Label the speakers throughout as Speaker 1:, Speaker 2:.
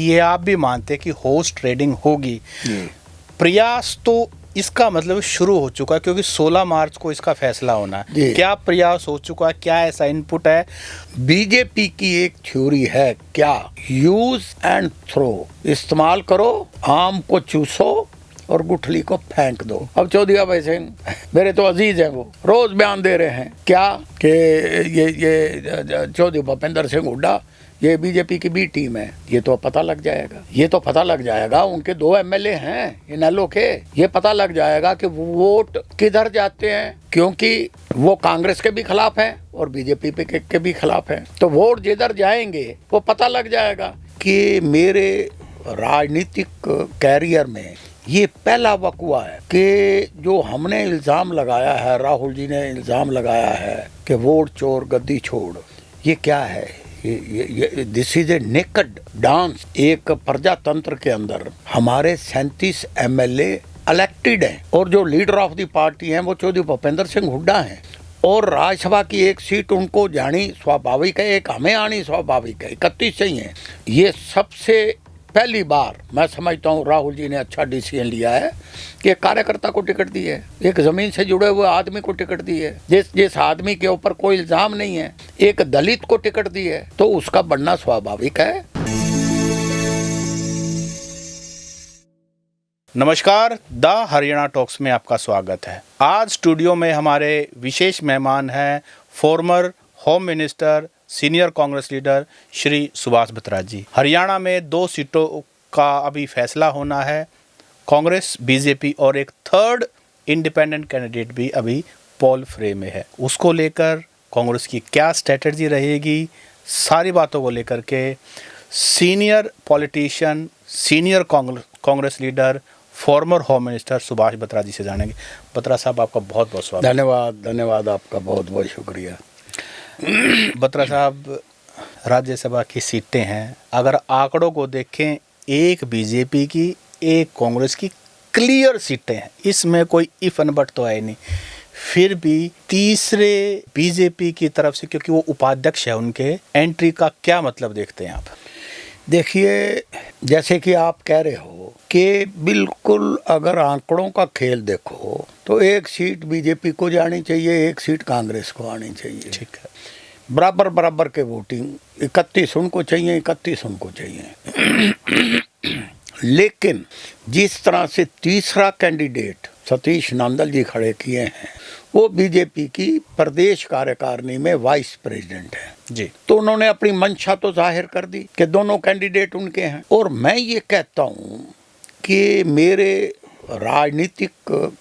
Speaker 1: कि ये आप भी मानते हैं कि हॉर्स ट्रेडिंग होगी। प्रयास तो इसका मतलब शुरू हो चुका है, क्योंकि 16 मार्च को इसका फैसला होना है। क्या प्रयास हो चुका है, क्या ऐसा इनपुट है?
Speaker 2: बीजेपी की एक थ्योरी है, क्या यूज एंड थ्रो, इस्तेमाल करो, आम को चूसो और गुठली को फेंक दो। अब चौधरी भाई सिंह मेरे तो अजीज हैं, वो रोज बयान दे रहे हैं क्या कि ये चौधरी भूपेंद्र सिंह हुड्डा ये बीजेपी की बी टीम है। ये तो पता लग जाएगा, ये तो पता लग जाएगा, उनके 2 एमएलए हैं इनेलो के, ये पता लग जाएगा कि वोट किधर जाते हैं, क्योंकि वो कांग्रेस के भी खिलाफ है और बीजेपी के भी खिलाफ है। तो वोट जिधर जाएंगे वो पता लग जाएगा कि मेरे राजनीतिक कैरियर में ये पहला वक़्वा है कि जो हमने इल्ज़ाम लगाया है, राहुल जी ने इल्ज़ाम लगाया है कि वोट चोर गद्दी छोड़, ये क्या है? ये this is a naked dance. एक प्रजातंत्र के अंदर हमारे 37 एमएलए इलेक्टेड हैं और जो लीडर ऑफ द पार्टी हैं वो चौधरी भूपेंद्र सिंह हुड्डा हैं, और राज्यसभा की एक सीट उनको जानी स्वाभाविक है, एक हमें आनी स्वाभाविक है, 31 चाहिए। ये सबसे पहली बार मैं समझता हूँ राहुल जी ने अच्छा डिसीजन लिया है कि कार्यकर्ता को टिकट दी है, एक जमीन से जुड़े हुए आदमी को टिकट दी है, जिस आदमी के ऊपर कोई इल्जाम नहीं है, एक दलित को टिकट दी है, तो उसका बनना स्वाभाविक है।
Speaker 1: नमस्कार, द हरियाणा टॉक्स में आपका स्वागत है। आज स्टूडियो में हमारे विशेष मेहमान हैं former home minister, senior Congress leader Shri Subhash Batra ji. Haryana में 2 सीटों का अभी फैसला होना है। कांग्रेस, बीजेपी और एक थर्ड इंडिपेंडेंट कैंडिडेट भी अभी पोल फ्रे में है। उसको लेकर कांग्रेस की क्या स्ट्रेटजी रहेगी, सारी बातों को लेकर के senior politician, senior Congress leader, former home minister Subhash Batra ji से जानेंगे। बत्रा साहब, आपका बहुत बहुत स्वागत।
Speaker 2: धन्यवाद, आपका बहुत बहुत शुक्रिया।
Speaker 1: बत्रा साहब, राज्यसभा की सीटें हैं, अगर आंकड़ों को देखें, एक बीजेपी की, एक कांग्रेस की क्लियर सीटें हैं, इसमें कोई इफ एंड बट तो है नहीं। फिर भी तीसरे बीजेपी की तरफ से, क्योंकि वो उपाध्यक्ष है, उनके एंट्री का क्या मतलब देखते हैं आप?
Speaker 2: देखिए, जैसे कि आप कह रहे हो कि बिल्कुल अगर आंकड़ों का खेल देखो तो एक सीट बीजेपी को जानी चाहिए, एक सीट कांग्रेस को आनी चाहिए।
Speaker 1: ठीक है,
Speaker 2: बराबर के वोटिंग, 31 उनको चाहिए, 31 उनको चाहिए। लेकिन जिस तरह से तीसरा कैंडिडेट सतीश नांदल जी खड़े किए हैं, वो बीजेपी की प्रदेश कार्यकारिणी में वाइस प्रेसिडेंट है
Speaker 1: जी।
Speaker 2: तो उन्होंने अपनी मंशा तो जाहिर कर दी कि दोनों कैंडिडेट उनके हैं। और मैं ये कहता हूँ कि मेरे राजनीतिक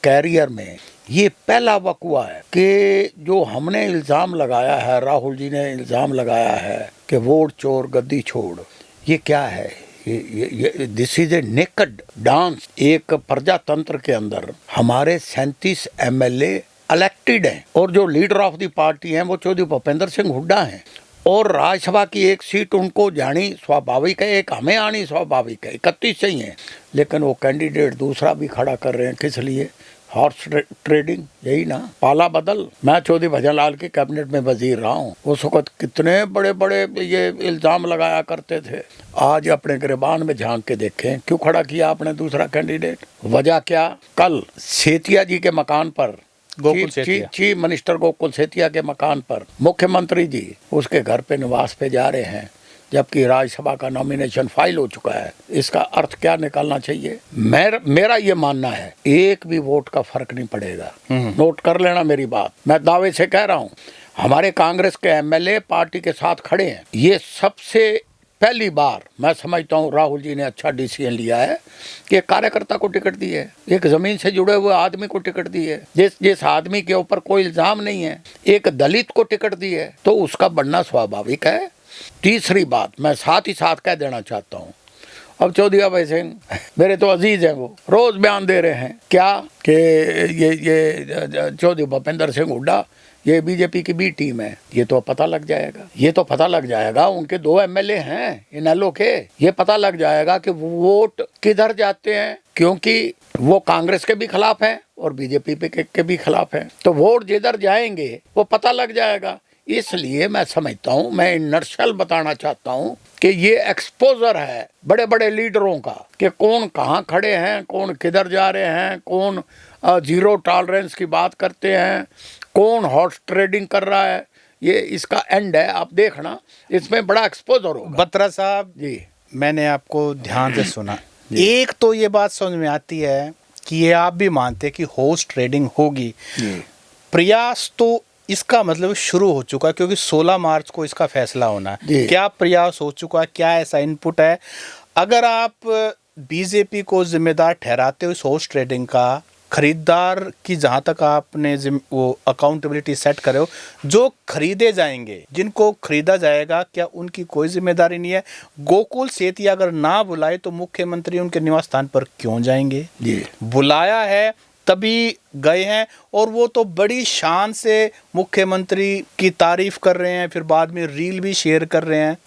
Speaker 2: कैरियर में ये पहला वक़्वा है कि जो हमने इल्ज़ाम लगाया है, राहुल जी ने इल्ज़ाम लगाया है कि वोट चोर गद्दी छोड़, ये क्या है? ये this is a naked dance. एक प्रजातंत्र के अंदर हमारे 37 एमएलए इलेक्टेड हैं और जो लीडर ऑफ द पार्टी हैं वो चौधरी भूपेंद्र सिंह हुड्डा हैं, और राज्यसभा की एक सीट उनको जानी स्वाभाविक है, एक हमें आनी स्वाभाविक है, 31 चाहिए। लेकिन वो कैंडिडेट दूसरा भी खड़ा कर रहे हैं, किस लिए? हॉर्स ट्रेडिंग, यही ना, पाला बदल। मैं चौधरी भजन लाल के कैबिनेट में वजीर रहा हूँ, उस वक्त कितने बड़े बड़े ये इल्ज़ाम लगाया करते थे। आज अपने गिरबान में झांक के देखें, क्यों खड़ा किया आपने दूसरा कैंडिडेट? वजह क्या? कल सेतिया जी के मकान पर, चीफ मिनिस्टर गोकुल सेतिया के मकान पर मुख्यमंत्री जी उसके घर पे निवास पे जा रहे हैं, जबकि राज्यसभा का नॉमिनेशन फाइल हो चुका है। इसका अर्थ क्या निकालना चाहिए? मेरा ये मानना है, एक भी वोट का फर्क नहीं पड़ेगा। नोट कर लेना मेरी बात, मैं दावे से कह रहा हूँ। हमारे कांग्रेस के एमएलए पार्टी के साथ खड़े हैं। ये सबसे पहली बार मैं समझता हूँ राहुल जी ने अच्छा डिसीजन लिया है कि कार्यकर्ता को टिकट दी है, एक जमीन से जुड़े हुए आदमी को टिकट दी है, जिस आदमी के ऊपर कोई इल्जाम नहीं है, एक दलित को टिकट दी है, तो उसका बनना स्वाभाविक है। तीसरी बात मैं साथ ही साथ कह देना चाहता हूँ, अब चौधरी भाई सिंह मेरे तो अजीज हैं, वो रोज बयान दे रहे हैं क्या कि ये चौधरी भूपेंद्र सिंह हुड्डा ये बीजेपी की बी टीम है। ये तो पता लग जाएगा, ये तो पता लग जाएगा, उनके 2 एमएलए हैं इनेलो के, ये पता लग जाएगा कि वोट किधर जाते हैं, क्योंकि वो कांग्रेस के भी खिलाफ हैं और बीजेपी के भी खिलाफ हैं। तो वोट जिधर जाएंगे वो पता लग जाएगा। इसलिए मैं समझता हूँ, मैं इन नटशल बताना चाहता हूँ कि ये एक्सपोजर है बड़े बड़े लीडरों का कि कौन कहाँ खड़े हैं, कौन किधर जा रहे हैं, कौन जीरो टॉलरेंस की बात करते हैं, कौन हॉर्स ट्रेडिंग कर रहा है। ये इसका एंड है, आप देखना, इसमें बड़ा एक्सपोजर होगा।
Speaker 1: बत्रा साहब
Speaker 2: जी,
Speaker 1: मैंने आपको ध्यान से सुना। एक तो ये बात समझ में आती है कि ये आप भी मानते हैं कि हॉर्स ट्रेडिंग होगी।
Speaker 2: जी,
Speaker 1: प्रयास तो इसका मतलब शुरू हो चुका है, क्योंकि 16 मार्च को इसका फैसला होना है।
Speaker 2: जी।
Speaker 1: क्या प्रयास हो चुका है, क्या ऐसा इनपुट है? अगर आप बीजेपी को जिम्मेदार ठहराते हो इस हॉर्स ट्रेडिंग का, खरीदार की जहां तक आपने वो अकाउंटेबिलिटी सेट करे हो, जो खरीदे जाएंगे, जिनको खरीदा जाएगा, क्या उनकी कोई जिम्मेदारी नहीं है? गोकुल सेतिया अगर ना बुलाए तो मुख्यमंत्री उनके निवास स्थान पर क्यों जाएंगे?
Speaker 2: जी।
Speaker 1: बुलाया है तभी गए हैं, और वो तो बड़ी शान से मुख्यमंत्री की तारीफ कर रहे हैं, फिर बाद में रील भी शेयर कर रहे हैं।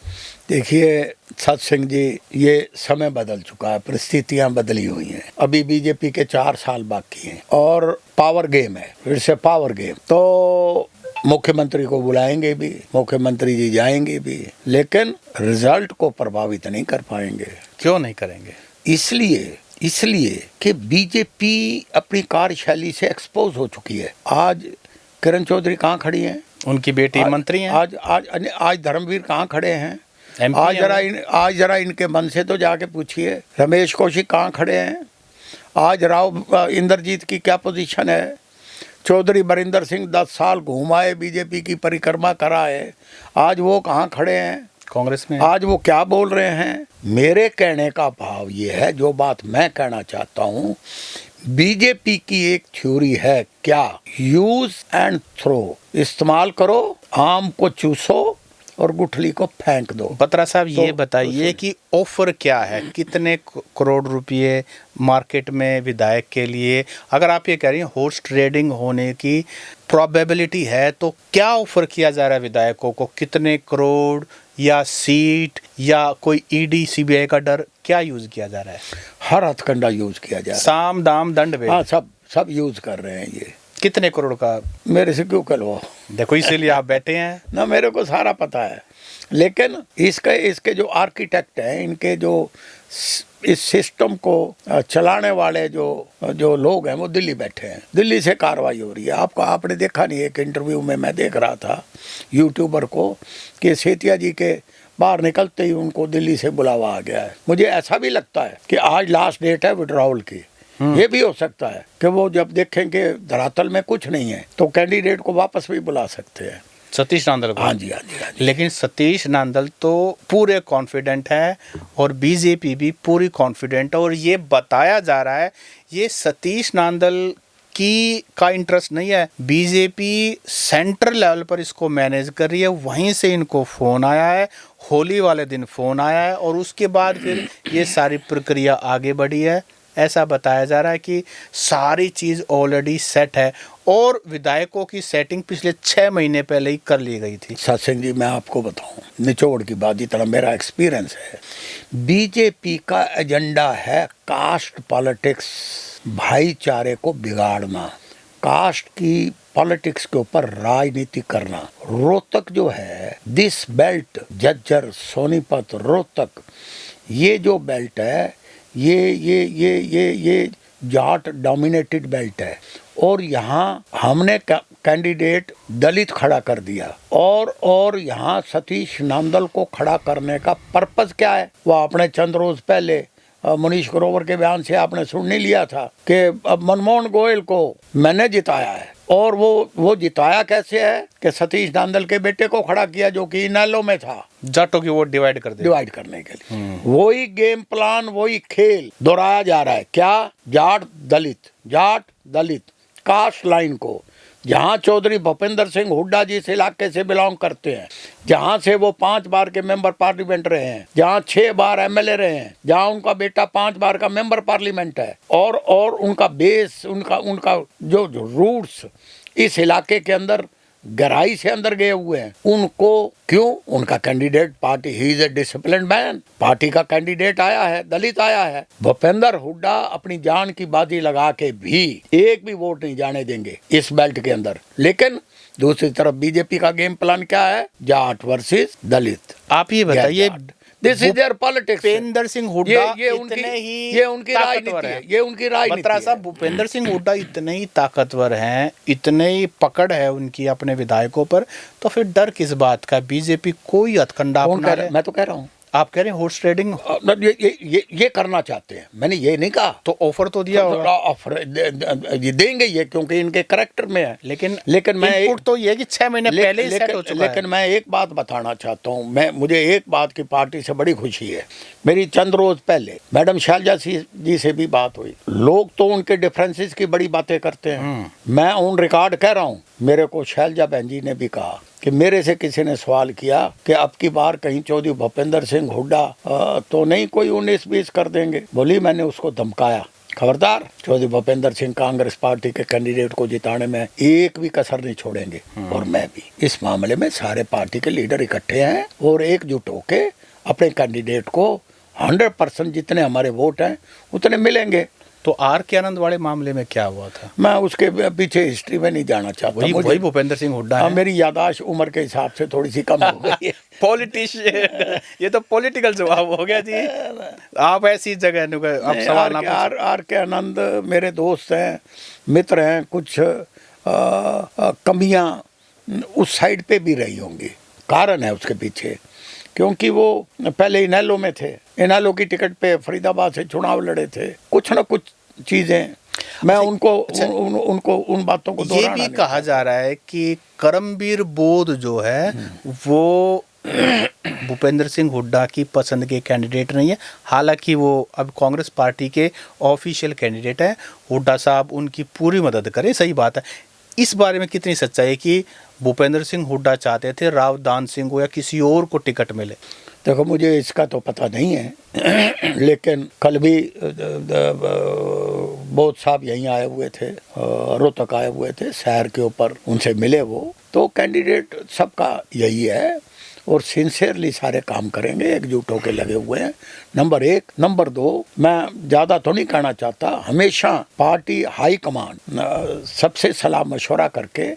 Speaker 2: देखिए सत सिंह जी, ये समय बदल चुका है, परिस्थितियां बदली हुई हैं। अभी बीजेपी के 4 साल बाकी हैं और पावर गेम है, फिर से पावर गेम। तो मुख्यमंत्री को बुलाएंगे भी, मुख्यमंत्री जी जाएंगे भी, लेकिन रिजल्ट को प्रभावित नहीं कर पाएंगे।
Speaker 1: क्यों नहीं करेंगे?
Speaker 2: इसलिए कि बीजेपी अपनी कार्यशैली से एक्सपोज हो चुकी है। आज किरण चौधरी कहाँ खड़ी हैं?
Speaker 1: उनकी बेटी मंत्री हैं।
Speaker 2: आज धर्मवीर कहाँ खड़े हैं?
Speaker 1: MP
Speaker 2: आज जरा इनके मन से तो जाके पूछिए। रमेश कौशिक कहाँ खड़े हैं? आज राव इंद्रजीत की क्या पोजीशन है? चौधरी बरिंदर सिंह 10 साल घुमाए, बीजेपी की परिक्रमा कराए, आज वो कहाँ खड़े हैं?
Speaker 1: कांग्रेस में।
Speaker 2: आज वो क्या बोल रहे हैं? मेरे कहने का भाव ये है, जो बात मैं कहना चाहता हूँ, बीजेपी की एक थ्योरी है, क्या? Use and throw. इस्तेमाल करो, आम को चूसो और गुठली को फेंक दो।
Speaker 1: बत्रा साहब ये बताइए कि ऑफर क्या है, कितने करोड़ रुपए मार्केट में विधायक के लिए? अगर आप ये कह रही हैं हॉर्स ट्रेडिंग होने की प्रोबेबिलिटी है, तो क्या ऑफर किया जा रहा है विधायकों को? कितने करोड़, या सीट, या कोई ईडी सीबीआई का डर, क्या यूज किया जा रहा है?
Speaker 2: हर हथकंडा यूज किया जा रहा है।
Speaker 1: साम दाम दंड भेद।
Speaker 2: हाँ, सब यूज कर रहे हैं। ये
Speaker 1: कितने करोड़ का?
Speaker 2: मेरे से क्यों करवाओ?
Speaker 1: देखो इसीलिए आप बैठे हैं
Speaker 2: ना, मेरे को सारा पता है, लेकिन इसके जो आर्किटेक्ट हैं, इनके जो इस सिस्टम को चलाने वाले जो लोग हैं, वो दिल्ली बैठे हैं। दिल्ली से कार्रवाई हो रही है। आपने देखा नहीं, एक इंटरव्यू में मैं देख रहा था यूट्यूबर को कि सेतिया जी के बाहर निकलते ही उनको दिल्ली से बुलावा आ गया है। मुझे ऐसा भी लगता है कि आज लास्ट डेट है विड्रॉवल की। ये भी हो सकता है कि वो जब देखें कि धरातल में कुछ नहीं है तो कैंडिडेट को वापस भी बुला सकते हैं।
Speaker 1: सतीश नांदल को।
Speaker 2: हाँ जी।
Speaker 1: लेकिन सतीश नांदल तो पूरे कॉन्फिडेंट है और बीजेपी भी पूरी कॉन्फिडेंट है, और ये बताया जा रहा है ये सतीश नांदल का इंटरेस्ट नहीं है। बीजेपी सेंट्रल लेवल पर इसको मैनेज कर रही है, वहीं से इनको फोन आया है, होली वाले दिन फोन आया है, और उसके बाद फिर ये सारी प्रक्रिया आगे बढ़ी है। ऐसा बताया जा रहा है कि सारी चीज़ ऑलरेडी सेट है, और विधायकों की सेटिंग पिछले 6 महीने पहले ही कर ली गई थी।
Speaker 2: सत्संग जी, मैं आपको बताऊं, निचोड़ की बात, जितना मेरा एक्सपीरियंस है, बीजेपी का एजेंडा है कास्ट पॉलिटिक्स, भाईचारे को बिगाड़ना, कास्ट की पॉलिटिक्स के ऊपर राजनीति करना। रोहतक जो है, दिस बेल्ट, झज्जर, सोनीपत, रोहतक, ये जो बेल्ट है, ये जाट डोमिनेटेड बेल्ट है, और यहाँ हमने कैंडिडेट दलित खड़ा कर दिया, और यहाँ सतीश नांदल को खड़ा करने का पर्पस क्या है? वो आपने चंद रोज पहले मनीष ग्रोवर के बयान से आपने सुन नहीं लिया था कि मनमोहन गोयल को मैंने जिताया है, और वो जिताया कैसे है कि सतीश नांदल के बेटे को खड़ा किया जो कि इनेलो में था,
Speaker 1: जाटों की वोट डिवाइड
Speaker 2: करने के लिए। वही गेम प्लान, वही खेल दोहराया जा रहा है। क्या? जाट दलित कास्ट लाइन को, जहां चौधरी भूपेंद्र सिंह हुड्डा जिस इलाके से बिलोंग करते हैं, जहां से वो 5 बार के मेंबर पार्लियामेंट रहे हैं, जहां 6 बार एमएलए रहे हैं, जहां उनका बेटा 5 बार का मेंबर पार्लियामेंट है, और उनका बेस, उनका जो रूट्स इस इलाके के अंदर गहराई से अंदर गए हुए हैं, उनको क्यों? उनका candidate party, he is a disciplined man, party का कैंडिडेट आया है, दलित आया है। भूपेंद्र हुड्डा अपनी जान की बाजी लगा के भी एक भी वोट नहीं जाने देंगे इस बेल्ट के अंदर। लेकिन दूसरी तरफ बीजेपी का गेम प्लान क्या है? जाट वर्सेस दलित।
Speaker 1: आप ये बताइए,
Speaker 2: this is there politics.
Speaker 1: Bhupinder Singh Hooda
Speaker 2: ये उनकी राजनीति है, ये उनकी राजनीति
Speaker 1: बत्रा
Speaker 2: है।
Speaker 1: साहब, भूपेंद्र सिंह हुड्डा इतने ही ताकतवर हैं, इतने ही पकड़ है उनकी अपने विधायकों पर, तो फिर डर किस बात का? बीजेपी कोई हथकंडा
Speaker 2: कौन
Speaker 1: अपना
Speaker 2: कह
Speaker 1: रहे?
Speaker 2: रहा है? मैं तो कह रहा हूँ
Speaker 1: आप कह रहे हैं हॉर्स ट्रेडिंग,
Speaker 2: ये करना चाहते हैं, मैंने ये नहीं कहा।
Speaker 1: तो ऑफर तो दिया होगा।
Speaker 2: ऑफर ये देंगे ये, क्योंकि इनके करेक्टर में है।
Speaker 1: लेकिन
Speaker 2: मैं
Speaker 1: इनपुट तो ये है कि 6 महीने पहले ही सेट हो चुका है।
Speaker 2: लेकिन मैं एक बात बताना चाहता हूँ, मुझे एक बात की पार्टी से बड़ी खुशी है। मेरी चंद रोज पहले मैडम शैलजा जी से भी बात हुई। लोग तो उनके डिफरेंसेस की बड़ी बातें करते हैं, मैं ऑन रिकॉर्ड कह रहा हूँ, मेरे को शैलजा बहन जी ने भी कहा कि मेरे से किसी ने सवाल किया कि अब की बार कहीं चौधरी भूपेंद्र सिंह हुड्डा तो नहीं कोई 19-20 कर देंगे। बोली, मैंने उसको धमकाया, खबरदार, चौधरी भूपेंद्र सिंह कांग्रेस पार्टी के कैंडिडेट को जिताने में एक भी कसर नहीं छोड़ेंगे। और मैं भी इस मामले में सारे पार्टी के लीडर इकट्ठे हैं और एकजुट होके अपने कैंडिडेट को 100% जितने हमारे वोट हैं उतने मिलेंगे।
Speaker 1: तो आर के आनंद वाले मामले में क्या हुआ था?
Speaker 2: मैं उसके पीछे हिस्ट्री में नहीं जाना चाहता।
Speaker 1: वही भूपेंद्र सिंह हुड्डा है।
Speaker 2: मेरी यादाश्त उम्र के हिसाब से थोड़ी सी कम हो गई है।
Speaker 1: पॉलिटिशियन, ये तो पॉलिटिकल जवाब हो गया जी। आप ऐसी जगह अब सवाल
Speaker 2: आर के आनंद मेरे दोस्त हैं, मित्र हैं। कुछ कमियां उस साइड पे भी रही होंगी, कारण है उसके पीछे, क्योंकि वो पहले इनेलो में थे, इनेलो की टिकट पे फरीदाबाद से चुनाव लड़े थे। कुछ ना कुछ चीजें मैं उनको उन बातों को
Speaker 1: ये भी कहा जा रहा है कि करमबीर बोध जो है वो भूपेंद्र सिंह हुड्डा की पसंद के कैंडिडेट नहीं है, हालांकि वो अब कांग्रेस पार्टी के ऑफिशियल कैंडिडेट है। हुड्डा साहब उनकी पूरी मदद करें, सही बात है। इस बारे में कितनी सच्चाई है कि भूपेंद्र सिंह हुड्डा चाहते थे राव दान सिंह को या किसी और को टिकट मिले?
Speaker 2: देखो, मुझे इसका तो पता नहीं है, लेकिन कल भी बोध साहब यहीं आए हुए थे, रोहतक आए हुए थे शहर के ऊपर, उनसे मिले वो। तो कैंडिडेट सबका यही है और सिंसियरली सारे काम करेंगे, एकजुट होकर लगे हुए हैं, नंबर 1। नंबर 2, मैं ज़्यादा तो नहीं कहना चाहता, हमेशा पार्टी हाई कमान सबसे सलाह मशवरा करके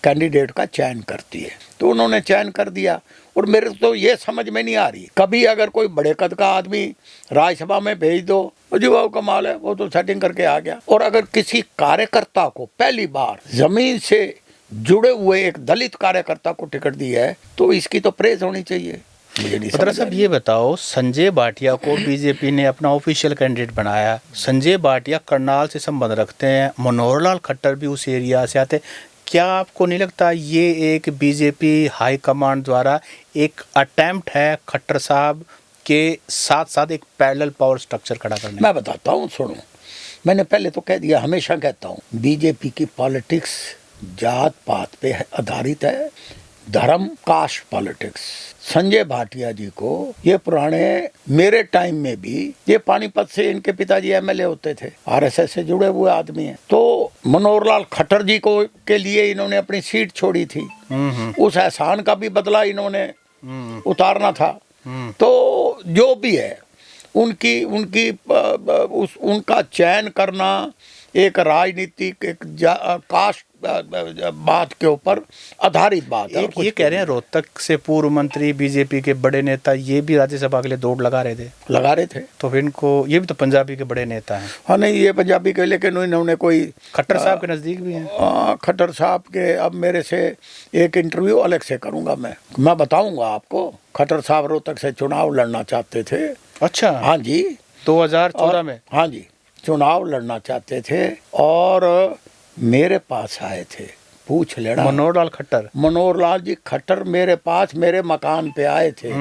Speaker 2: कैंडिडेट का चयन करती है, तो उन्होंने चयन कर दिया। और मेरे तो ये समझ में नहीं आ रही, कभी अगर कोई बड़े कद का आदमी राज्यसभा में भेज दो, जीवाओ कमाल है, वो तो सेटिंग करके आ गया। और अगर किसी कार्यकर्ता को पहली बार जमीन से जुड़े हुए एक दलित कार्यकर्ता को टिकट दी है, तो इसकी तो प्रेज होनी चाहिए। मुझे नहीं समझ।
Speaker 1: साहब ये बताओ, संजय भाटिया को बीजेपी ने अपना ऑफिशियल कैंडिडेट बनाया। संजय भाटिया करनाल से संबंध रखते हैं, मनोहर लाल खट्टर भी उस एरिया से आते। क्या आपको नहीं लगता ये एक बीजेपी हाई कमांड द्वारा एक अटेम्प्ट है खट्टर साहब के साथ साथ एक पैरेलल पावर स्ट्रक्चर खड़ा करने?
Speaker 2: मैं बताता हूँ, सुनो, मैंने पहले तो कह दिया, हमेशा कहता हूँ, बीजेपी की पॉलिटिक्स जात पात पे आधारित है, धर्म, कास्ट पॉलिटिक्स। संजय भाटिया जी को ये पुराने, मेरे टाइम में भी ये पानीपत से इनके पिताजी एमएलए होते थे, आरएसएस से जुड़े हुए आदमी हैं। तो मनोहर लाल खट्टर जी को के लिए इन्होंने अपनी सीट छोड़ी थी, उस एहसान का भी बदला इन्होंने उतारना था। तो जो भी है उनका चयन करना एक राजनीतिक एक कास्ट बात के ऊपर आधारित बात है।
Speaker 1: ये कह रहे हैं रोहतक से पूर्व मंत्री, बीजेपी के बड़े नेता, ये भी राज्यसभा के लिए दौड़ लगा रहे थे। तो फिर इनको, ये भी तो पंजाबी के बड़े नेता हैं।
Speaker 2: हाँ, नहीं, ये पंजाबी के, लेकिन इन्होंने कोई
Speaker 1: खट्टर साहब के नज़दीक भी हैं।
Speaker 2: खट्टर साहब के अब मेरे से एक इंटरव्यू अलग से करूँगा, मैं बताऊँगा आपको। खट्टर साहब रोहतक से चुनाव लड़ना चाहते थे।
Speaker 1: अच्छा,
Speaker 2: हाँ जी,
Speaker 1: 2014 में।
Speaker 2: हाँ जी, चुनाव लड़ना चाहते थे और मेरे पास आए थे, पूछ लेना।
Speaker 1: मनोहर लाल
Speaker 2: जी खट्टर मेरे पास, मेरे मकान पे आए थे,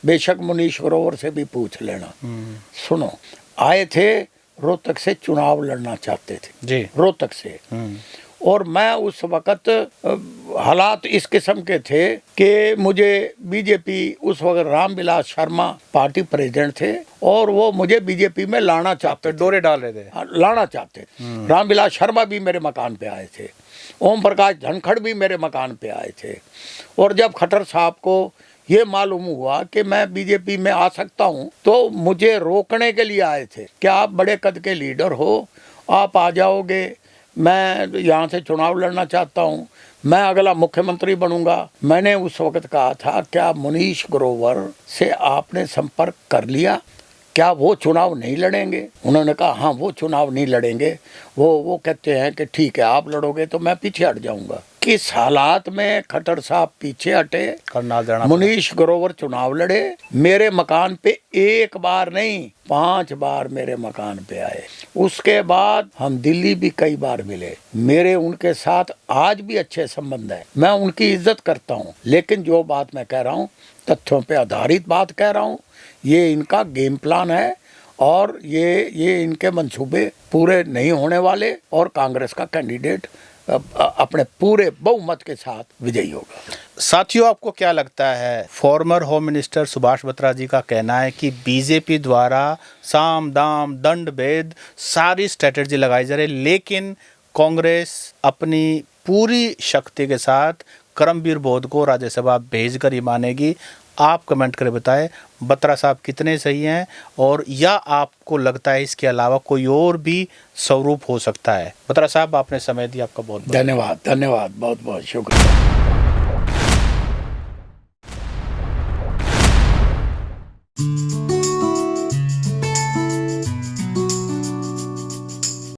Speaker 2: बेशक मुनीश ग्रोवर से भी पूछ लेना। सुनो, आए थे, रोहतक से चुनाव लड़ना चाहते थे
Speaker 1: जी,
Speaker 2: रोहतक से। और मैं उस वक़्त हालात इस किस्म के थे कि मुझे बीजेपी, उस वक्त रामविलास शर्मा पार्टी प्रेसिडेंट थे और वो मुझे बीजेपी में लाना चाहते,
Speaker 1: डोरे डाल रहे थे,
Speaker 2: लाना चाहते। रामविलास शर्मा भी मेरे मकान पे आए थे, ओम प्रकाश धनखड़ भी मेरे मकान पे आए थे। और जब खट्टर साहब को ये मालूम हुआ कि मैं बीजेपी में आ सकता हूँ, तो मुझे रोकने के लिए आए थे कि आप बड़े कद के लीडर हो, आप आ जाओगे, मैं यहाँ से चुनाव लड़ना चाहता हूँ। मैं अगला मुख्यमंत्री बनूंगा। मैंने उस वक्त कहा था, क्या मनीष ग्रोवर से आपने संपर्क कर लिया? क्या वो चुनाव नहीं लड़ेंगे? उन्होंने कहा हाँ, वो चुनाव नहीं लड़ेंगे। वो कहते हैं कि ठीक है, आप लड़ोगे तो मैं पीछे हट जाऊंगा। किस हालात में खट्टर साहब पीछे हटे,
Speaker 1: करनाल देना
Speaker 2: मनीष ग्रोवर चुनाव लड़े। मेरे मकान पे एक बार नहीं, 5 बार मेरे मकान पे आए। उसके बाद हम दिल्ली भी कई बार मिले। मेरे उनके साथ आज भी अच्छे संबंध है। मैं उनकी इज्जत करता हूँ, लेकिन जो बात मैं कह रहा हूँ, तथ्यों पे आधारित बात कह रहा हूँ। ये इनका गेम प्लान है और ये इनके मंसूबे पूरे नहीं होने वाले, और कांग्रेस का कैंडिडेट अपने पूरे बहुमत के साथ विजयी होगा।
Speaker 1: साथियों, आपको क्या लगता है? Former home minister Subhash Batra ji का कहना है कि बीजेपी द्वारा साम दाम दंड भेद सारी स्ट्रेटेजी लगाई जा रही है, लेकिन कांग्रेस अपनी पूरी शक्ति के साथ करमबीर बोध को राज्यसभा भेजकर ही मानेगी। आप कमेंट करके बताएं बत्रा साहब कितने सही हैं, और या आपको लगता है इसके अलावा कोई और भी स्वरूप हो सकता है? बत्रा साहब, आपने समय दिया, आपका बहुत
Speaker 2: धन्यवाद। बहुत बहुत शुक्रिया।